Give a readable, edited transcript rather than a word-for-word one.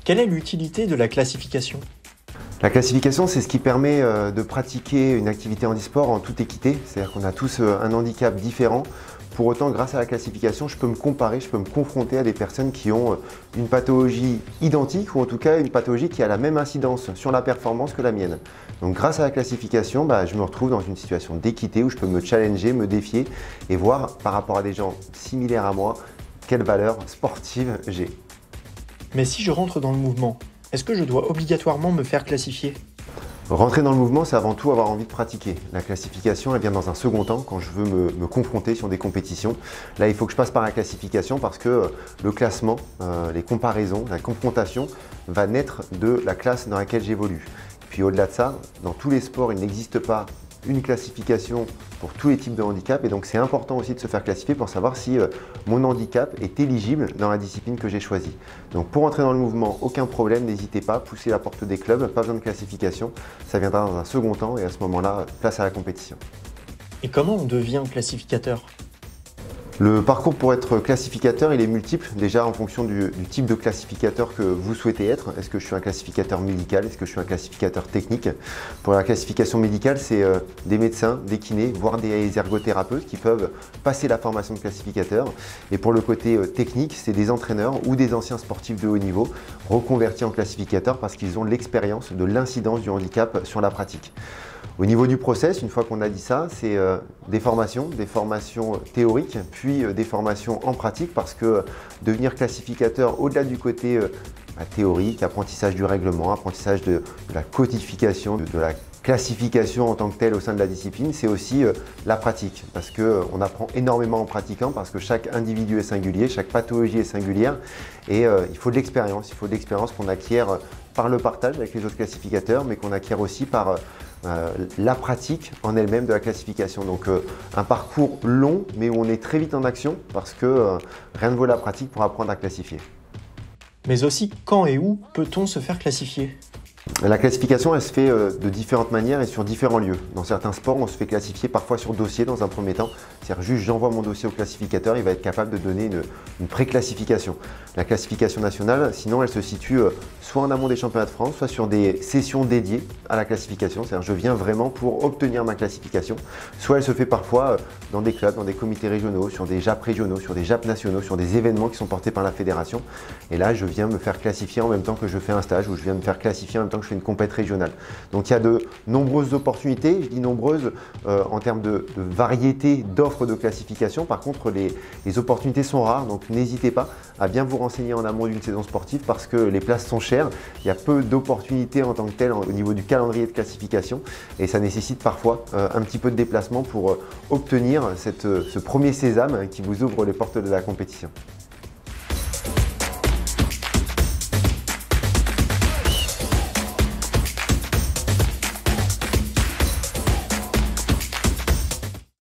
Quelle est l'utilité de la classification? La classification, c'est ce qui permet de pratiquer une activité handisport en toute équité. C'est-à-dire qu'on a tous un handicap différent. Pour autant, grâce à la classification, je peux me comparer, je peux me confronter à des personnes qui ont une pathologie identique ou en tout cas une pathologie qui a la même incidence sur la performance que la mienne. Donc grâce à la classification, je me retrouve dans une situation d'équité où je peux me challenger, me défier et voir par rapport à des gens similaires à moi, quelle valeur sportive j'ai. Mais si je rentre dans le mouvement, est-ce que je dois obligatoirement me faire classifier? Rentrer dans le mouvement, c'est avant tout avoir envie de pratiquer. La classification, elle vient dans un second temps quand je veux me confronter sur des compétitions. Là, il faut que je passe par la classification parce que le classement, les comparaisons, la confrontation va naître de la classe dans laquelle j'évolue. Puis au-delà de ça, dans tous les sports, il n'existe pas une classification pour tous les types de handicap et donc c'est important aussi de se faire classifier pour savoir si mon handicap est éligible dans la discipline que j'ai choisie. Donc pour entrer dans le mouvement, aucun problème, n'hésitez pas, poussez la porte des clubs, pas besoin de classification, ça viendra dans un second temps et à ce moment-là, place à la compétition. Et comment on devient classificateur? Le parcours pour être classificateur, il est multiple, déjà en fonction du type de classificateur que vous souhaitez être. Est-ce que je suis un classificateur médical? Est-ce que je suis un classificateur technique? Pour la classification médicale, c'est des médecins, des kinés, voire des ergothérapeutes qui peuvent passer la formation de classificateur. Et pour le côté technique, c'est des entraîneurs ou des anciens sportifs de haut niveau reconvertis en classificateurs parce qu'ils ont l'expérience de l'incidence du handicap sur la pratique. Au niveau du process, une fois qu'on a dit ça, c'est des formations théoriques, puis des formations en pratique parce que devenir classificateur au-delà du côté théorique, apprentissage du règlement, apprentissage de la codification, de la classification en tant que telle au sein de la discipline, c'est aussi la pratique parce qu'on apprend énormément en pratiquant parce que chaque individu est singulier, chaque pathologie est singulière et il faut de l'expérience qu'on acquiert par le partage avec les autres classificateurs mais qu'on acquiert aussi par la pratique en elle-même de la classification. Donc un parcours long mais où on est très vite en action parce que rien ne vaut la pratique pour apprendre à classifier. Mais aussi, quand et où peut-on se faire classifier? La classification, elle se fait de différentes manières et sur différents lieux. Dans certains sports, on se fait classifier parfois sur dossier dans un premier temps. C'est-à-dire juste j'envoie mon dossier au classificateur, il va être capable de donner une pré-classification. La classification nationale, sinon, elle se situe soit en amont des championnats de France, soit sur des sessions dédiées à la classification. C'est-à-dire je viens vraiment pour obtenir ma classification. Soit elle se fait parfois dans des clubs, dans des comités régionaux, sur des JAP régionaux, sur des JAP nationaux, sur des événements qui sont portés par la fédération. Et là, je viens me faire classifier en même temps que je fais un stage ou je viens me faire classifier en même temps que je fais une compétition régionale. Donc il y a de nombreuses opportunités, je dis nombreuses en termes de variété d'offres de classification. Par contre, les opportunités sont rares, donc n'hésitez pas à bien vous renseigner en amont d'une saison sportive parce que les places sont chères, il y a peu d'opportunités en tant que telles au niveau du calendrier de classification et ça nécessite parfois un petit peu de déplacement pour obtenir ce premier sésame qui vous ouvre les portes de la compétition.